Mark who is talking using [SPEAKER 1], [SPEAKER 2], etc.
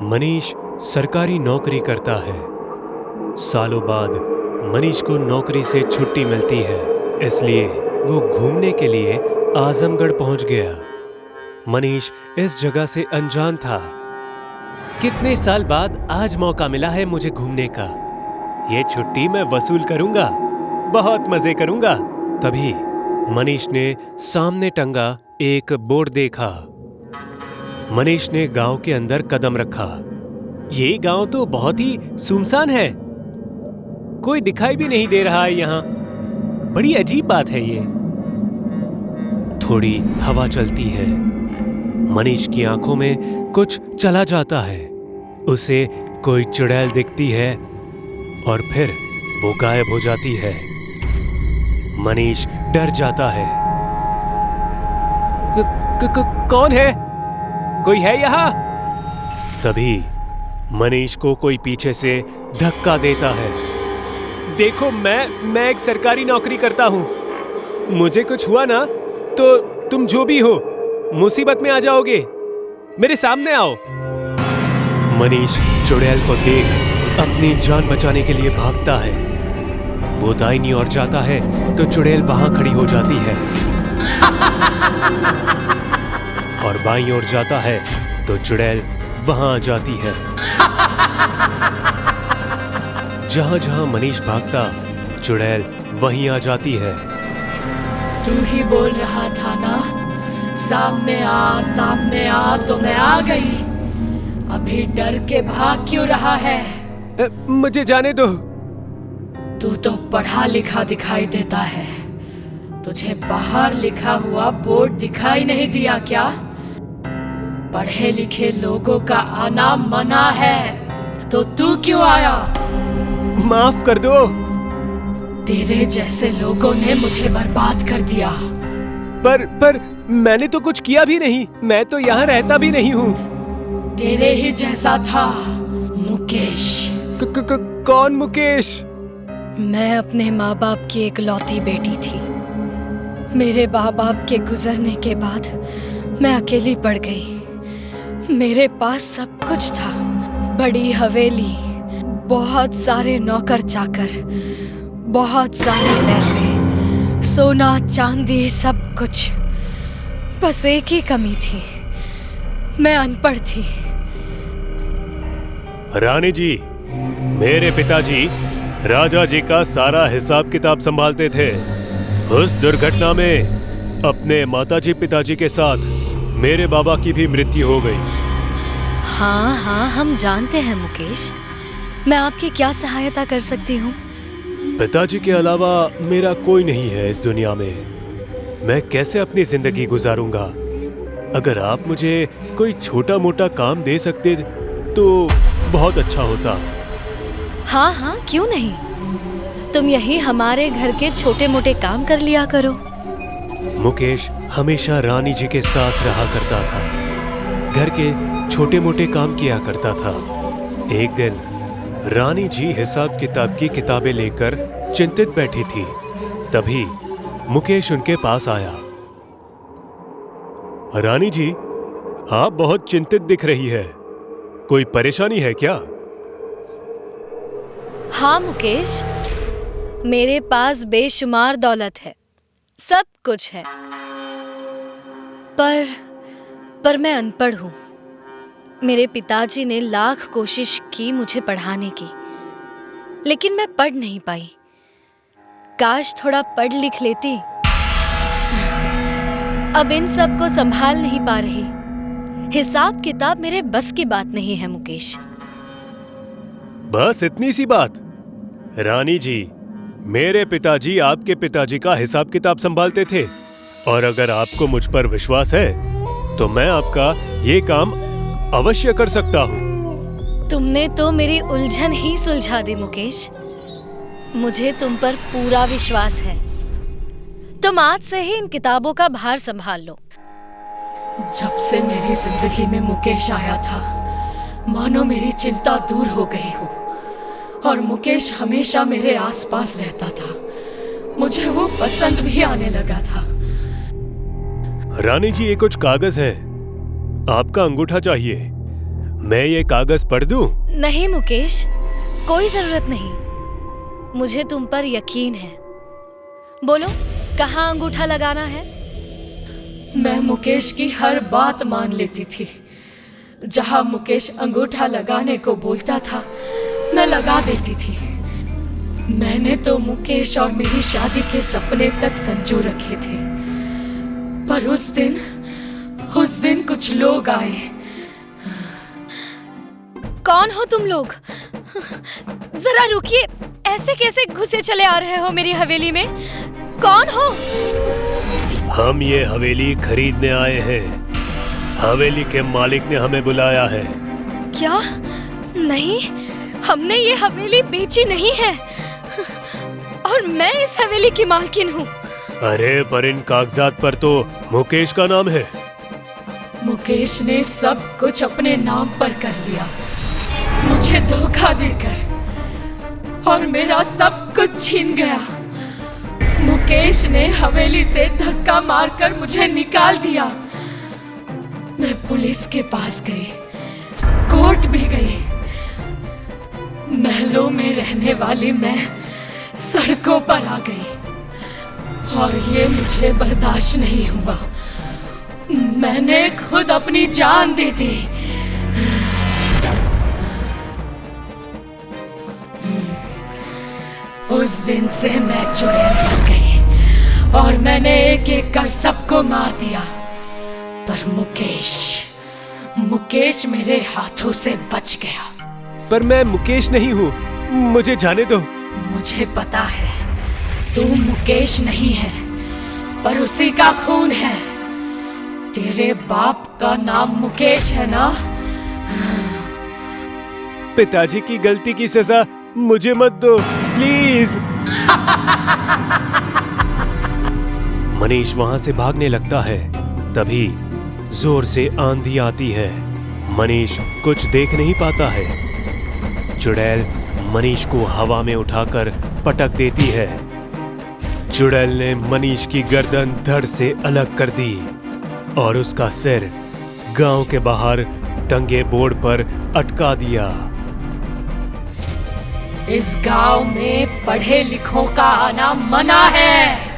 [SPEAKER 1] मनीष सरकारी नौकरी करता है। सालों बाद मनीष को नौकरी से छुट्टी मिलती है, इसलिए वो घूमने के लिए आजमगढ़ पहुंच गया। मनीष इस जगह से अनजान था। कितने साल बाद आज मौका मिला है मुझे घूमने का। ये छुट्टी मैं वसूल करूंगा, बहुत मजे करूंगा। तभी मनीष ने सामने टंगा एक बोर्ड देखा। मनीष ने गांव के अंदर कदम रखा। ये गांव तो बहुत ही सुनसान है, कोई दिखाई भी नहीं दे रहा है यहाँ। बड़ी अजीब बात है ये। थोड़ी हवा चलती है। मनीष की आंखों में कुछ चला जाता है। उसे कोई चुड़ैल दिखती है और फिर वो गायब हो जाती है। मनीष डर जाता है। कौन है? कोई है यहाँ? तभी मनीष को कोई पीछे से धक्का देता है। देखो, मैं एक सरकारी नौकरी करता हूँ। मुझे कुछ हुआ ना तो तुम जो भी हो मुसीबत में आ जाओगे। मेरे सामने आओ। मनीष चुड़ैल को देख अपनी जान बचाने के लिए भागता है। वो दाहिनी ओर जाता है तो चुड़ैल वहां खड़ी हो जाती है और बाईं ओर जाता है तो चुड़ैल वहां आ जाती है। जहां जहां मनीष भागता, चुड़ैल वहीं आ जाती है।
[SPEAKER 2] तू ही बोल रहा था ना, सामने आ तो मैं आ गई। अभी डर के भाग क्यों रहा है?
[SPEAKER 1] मुझे जाने दो।
[SPEAKER 2] तू तो पढ़ा लिखा दिखाई देता है। तुझे बाहर लिखा हुआ बोर्ड दिखाई नहीं दिया क्या? पढ़े लिखे लोगों का आना मना है, तो तू क्यों आया?
[SPEAKER 1] माफ कर दो।
[SPEAKER 2] तेरे जैसे लोगों ने मुझे बर्बाद कर दिया।
[SPEAKER 1] पर मैंने तो कुछ किया भी नहीं। मैं तो यहाँ रहता भी नहीं हूँ।
[SPEAKER 2] तेरे ही जैसा था मुकेश।
[SPEAKER 1] कौन मुकेश?
[SPEAKER 2] मैं अपने माँ बाप की इकलौती बेटी थी। मेरे माँ बाप के गुजरने के बाद मैं अकेली पड़ गई। मेरे पास सब कुछ था, बड़ी हवेली, बहुत सारे नौकर चाकर, बहुत सारे पैसे, सोना चांदी, सब कुछ। बस एक ही कमी थी, मैं अनपढ़ थी।
[SPEAKER 1] रानी जी, मेरे पिताजी राजा जी का सारा हिसाब किताब संभालते थे। उस दुर्घटना में अपने माताजी पिताजी के साथ मेरे बाबा की भी मृत्यु हो गई।
[SPEAKER 2] हाँ, हम जानते हैं मुकेश। मैं आपकी क्या सहायता कर सकती हूँ?
[SPEAKER 1] पिताजी के अलावा मेरा कोई नहीं है इस दुनिया में। मैं कैसे अपनी जिंदगी गुजारूंगा? अगर आप मुझे कोई छोटा मोटा काम दे सकते तो बहुत अच्छा होता।
[SPEAKER 2] हाँ, क्यों नहीं। तुम यही हमारे घर के छोटे मोटे काम कर लिया करो।
[SPEAKER 1] मुकेश हमेशा रानी जी के साथ रहा करता था, घर के छोटे मोटे काम किया करता था। एक दिन रानी जी हिसाब किताब की किताबें लेकर चिंतित बैठी थी। तभी मुकेश उनके पास आया। रानी जी, आप बहुत चिंतित दिख रही है। कोई परेशानी है क्या?
[SPEAKER 2] हाँ मुकेश, मेरे पास बेशुमार दौलत है, सब कुछ है, पर मैं अनपढ़ हूँ। मेरे पिताजी ने लाख कोशिश की मुझे पढ़ाने की, लेकिन मैं पढ़ नहीं पाई। काश थोड़ा पढ़ लिख लेती। अब इन सब को संभाल नहीं पा रही। हिसाब किताब मेरे बस की बात नहीं है मुकेश।
[SPEAKER 1] बस इतनी सी बात? रानी जी, मेरे पिताजी आपके पिताजी का हिसाब किताब संभालते थे, और अगर आपको मुझ पर विश्वास है तो मैं आपका ये काम अवश्य कर सकता हूँ।
[SPEAKER 2] तुमने तो मेरी उलझन ही सुलझा दी मुकेश। मुझे तुम पर पूरा विश्वास है। तुम आज से ही इन किताबों का भार संभाल लो। जब से मेरी जिंदगी में मुकेश आया था, मानो मेरी चिंता दूर हो गई हो, और मुकेश हमेशा मेरे आसपास रहता था। मुझे वो पसंद भी आने लगा था।
[SPEAKER 1] रानी जी, ये कुछ कागज हैं। आपका अंगूठा चाहिए। मैं ये कागज पढ़ दूं?
[SPEAKER 2] नहीं मुकेश, कोई जरूरत नहीं। मुझे तुम पर यकीन है। बोलो, कहाँ अंगूठा लगाना है? मैं मुकेश की हर बात मान लेती थी। जहाँ मुकेश अंगूठा लगाने को बोलता था, मैं लगा देती थी। मैंने तो मुकेश और मेरी शादी के सपने तक संजो रखे थे। पर उस दिन कुछ लोग आए। कौन हो तुम लोग? जरा रुकिए, ऐसे कैसे घुसे चले आ रहे हो मेरी हवेली में? कौन हो?
[SPEAKER 1] हम ये हवेली खरीदने आए हैं। हवेली के मालिक ने हमें बुलाया है।
[SPEAKER 2] क्या? नहीं, हमने ये हवेली बेची नहीं है और मैं इस हवेली की मालकिन हूँ।
[SPEAKER 1] अरे पर इन कागजात पर तो मुकेश का नाम है।
[SPEAKER 2] मुकेश ने सब कुछ अपने नाम पर कर लिया, मुझे धोखा देकर, और मेरा सब कुछ छीन गया। मुकेश ने हवेली से धक्का मारकर मुझे निकाल दिया। मैं पुलिस के पास गई, कोर्ट भी गई। महलों में रहने वाली मैं सड़कों पर आ गई और ये मुझे बर्दाश्त नहीं हुआ। मैंने खुद अपनी जान दे दी। उस दिन से मैं चुड़ैल बन गई और मैंने एक एक कर सबको मार दिया। पर मुकेश मेरे हाथों से बच गया।
[SPEAKER 1] पर मैं मुकेश नहीं हूँ, मुझे जाने दो।
[SPEAKER 2] मुझे पता है तू मुकेश नहीं है, पर उसी का खून है। तेरे बाप का नाम मुकेश है ना?
[SPEAKER 1] पिताजी की गलती की सजा मुझे मत दो, प्लीज। मनीष वहां से भागने लगता है। तभी जोर से आंधी आती है। मनीष कुछ देख नहीं पाता है। चुड़ैल मनीष को हवा में उठाकर पटक देती है। चुड़ैल ने मनीष की गर्दन धड़ से अलग कर दी और उसका सिर गांव के बाहर टंगे बोर्ड पर अटका दिया।
[SPEAKER 2] इस गांव में पढ़े लिखों का आना मना है।